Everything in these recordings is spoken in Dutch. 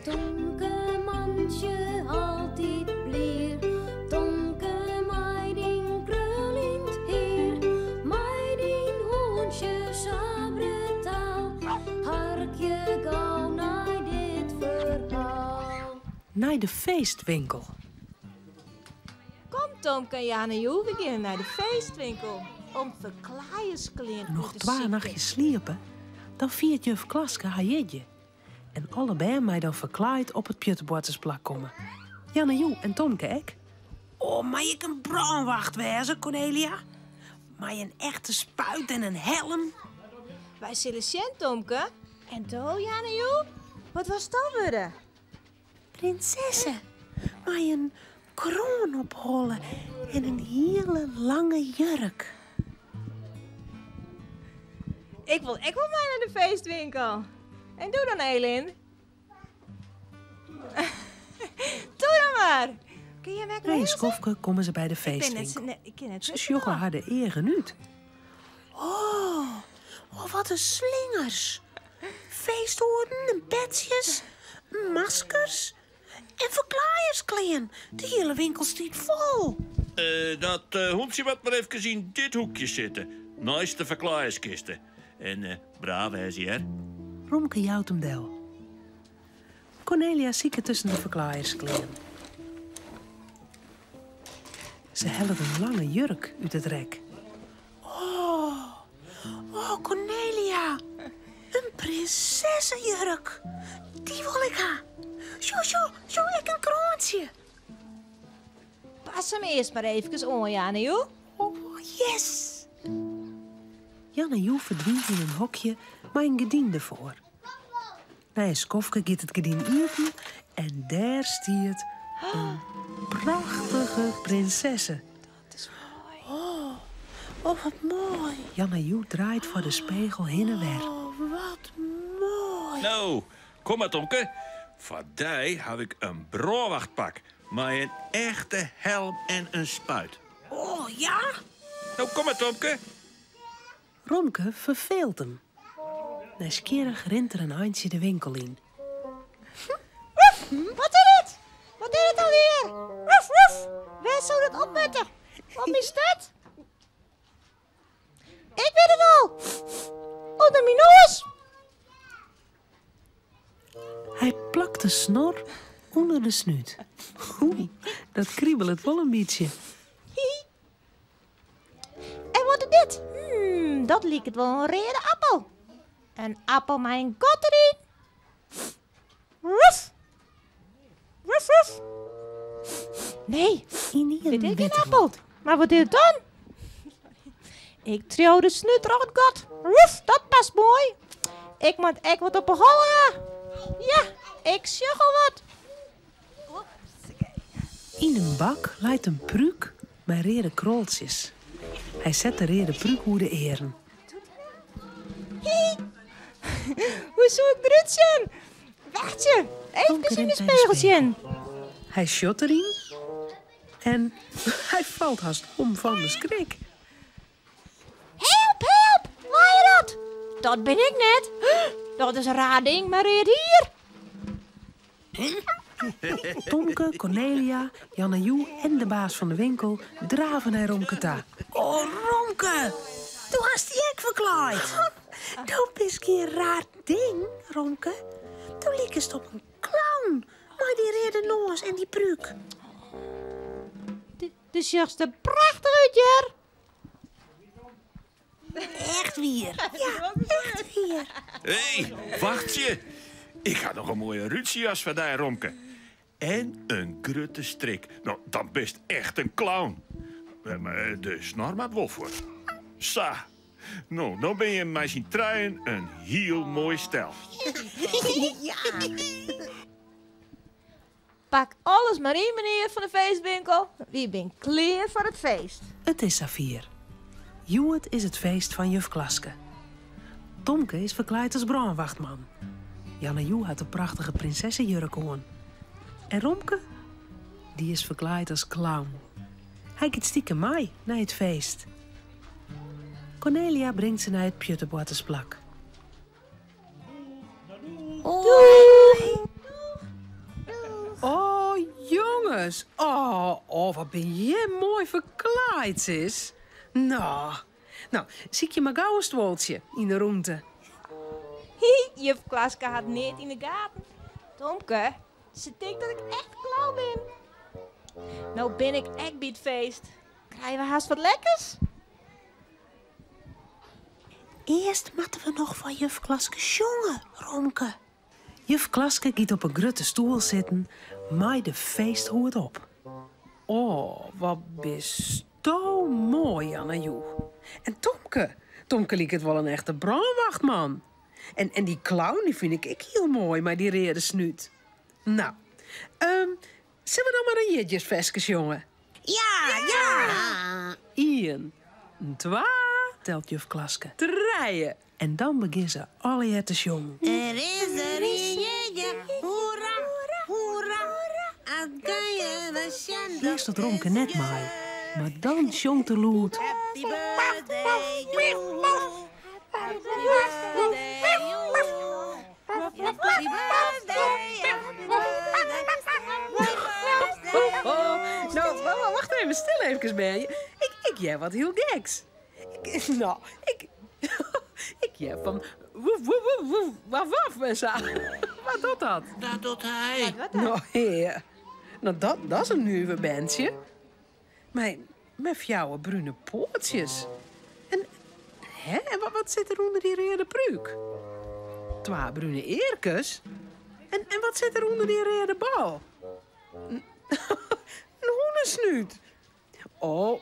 Tonke mandje altijd blier. Tonke meiding krullind heer. Meiding hoentje sabretaal. Harkje gauw naar dit verhaal. Naar de feestwinkel. Kom Tomke en Jannejoe, we gaan naar de feestwinkel. Om verklaaierskleren Nog te 2 zien. nachtjes sliepen, dan viert juf Klaske haar jeetje. En allebei mij dan verklaaid op het Pjutterbortersplak komen. Jannejoe en Tomke ek. Oh, maar ik een brandwacht wezen, Cornelia? Maar een echte spuit en een helm? Wij zullen zien, Tomke. En toen, Jannejoe? Wat was dat weer? Prinsessen, maar een kroon oprollen en een hele lange jurk. Ik wil mee naar de feestwinkel. En doe dan, Elin. Doe dan maar. Kun je weg Bij een skofke komen ze bij de feestwinkel. Ik ken het Ze sjoggen haar de eren uit. Oh, wat een slingers. Feesthoorden en petsjes, maskers en verklaaierskleren. De hele winkel stiet vol. Dat hondje wat maar even in dit hoekje zitten. Naast de verklaarskisten. En braaf is hij, hè? Romke jouwt hem del. Cornelia zieke tussen de verklaaierskleren. Ze hellen een lange jurk uit het rek. Oh, Cornelia. Een prinsessenjurk. Die wil ik ha. Zo, ik een kroontje. Pas hem eerst maar even aan, Jannejoe. Oh, yes. Jan en Joe verdwijnt in een hokje maar een gediende voor. Na een skofke gaat het gedien eten en daar stiert een prachtige prinsesse. Dat is mooi. Oh, wat mooi. Jan en Joe draait voor de spiegel heen en weer. Oh, wat mooi. Nou, kom maar, Tomke. Voor die heb ik een brandwachtpak. Maar een echte helm en een spuit. Oh, ja? Nou, kom maar, Tomke. Romke verveelt hem. Nieuwsgierig rent er een eindje de winkel in. Wat is het? Wat is het alweer? Woef, woef. Waar zou dat opmutten? Wat is dat? Ik weet het al. Onder mijn neus. Hij plakt de snor onder de snuit. Oei, dat kriebelt wel een beetje. En wat is dit? Dat lijkt het wel een rede appel. Een appel met een kot erin. Woef. Woef, woef. Nee, dit is geen appel. Maar wat is het dan? Ik trouw de snut er op het got. Woef, dat past mooi. Ik moet echt wat op een hollen. Ja, ik zeg al wat. In een bak leidt een pruik met rede kroltjes. Hij zet de rede pruik hoe de eren. Hoe zou ik eruit zien? Wacht je, even in de spiegeltje. Hij shot erin en hij valt haast om van de schrik. Help, waar je dat? Dat ben ik net. Dat is een raar ding, maar hier. Tomke, Cornelia, Jan en Joe en de baas van de winkel draven naar Romke ta. Oh, Romke! Toen hast die ek verklaaid. Dat is geen raar ding, Romke. Toen liep het op een clown. Maar die reden noos en die pruik. De zagste prachtig uit, Jer. Echt weer. Ja, echt weer. Hé, wacht je. Ik ga nog een mooie rutiejas van die, Romke. En een grutte strik. Nou, dan best echt een clown. Maar de snor maakt wel voor. Sa. Nou ben je met zijn truien een heel mooi stel. Ja. Pak alles maar in, meneer van de feestwinkel. Wie ben klaar voor het feest? Het is Safir. Joet is het feest van juf Klaske. Tomke is verkleed als brandwachtman. Jan en Joe had een prachtige prinsessenjurk aan. En Romke, die is verkleed als clown. Hij gaat stiekem mee naar het feest. Cornelia brengt ze naar het Pjutterbortersplak. Doei! Oh, wat ben je mooi verkleid, sis. Nou, zie ik je maar gauw een stoeltje in de ruimte. Juf Klaske had niet in de gaten. Tomke, ze denkt dat ik echt klauw ben. Nou ben ik echt bij het feest. Krijgen we haast wat lekkers? Eerst moeten we nog van juf Klaske jongen, Romke. Juf Klaske giet op een grote stoel zitten, maai de feesthoed op. Oh, wat bist zo mooi, Jannejoe. En Tomke liek het wel een echte brandwachtman. En die clown, die vind ik heel mooi, maar die reerde snuit. Nou, zullen we dan maar een jeetjesvestjes, jongen? Ja. 1, 2, telt juf Klaske. 3. En dan beginnen ze alle te jongen. Er is er een jeetje, hoera, hoera, als kan je de schande. Eerst tot Romke net maai, maar dan jongt de lood. Happy birthday, you. Happy birthday, you. Happy birthday, happy birthday. Nou, wacht even, stil even bij je. Ik jij wat heel geks. Ik jij van woef, woef, woef, woef, waf, waf en zo. Wat doet dat? Dat doet hij. Nou, heer. Nou, dat is een nieuwe bandje. Met fjouwe bruine poortjes. En wat zit er onder die rode pruik? 2 bruine eerkes. En wat zit er onder die rode bal? Een hoendensnuit. Oh,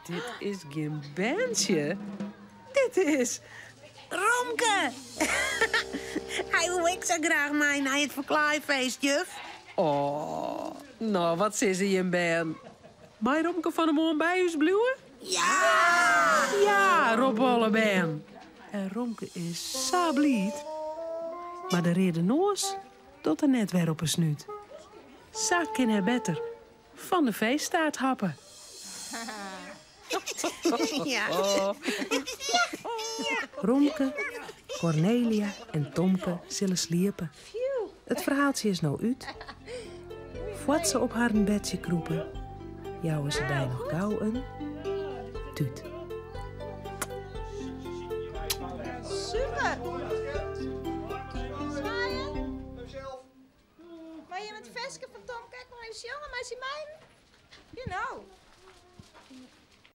dit is geen bandje. Dit is Romke! Hij wil ik zo graag mee naar het verklaaifeest, juf. Oh, nou, wat is er in ben? Mij Romke van de Moon bij u bluwen? Ja! Ja, Rob Holleben. En Romke is zo blied. Maar de reden noos dat er net weer op een snuit. Zak in haar beter van de feeststaart happen. Ja. Romke, Cornelia en Tomke zullen sliepen. Het verhaaltje is nou uit. Voordat ze op haar bedje kroepen, jouwen ze daar nog gauw een tuut. Super! Zwaaien? Maar je met het vestje van Tom, kijk maar even jongen, maar is hij mijn? You know.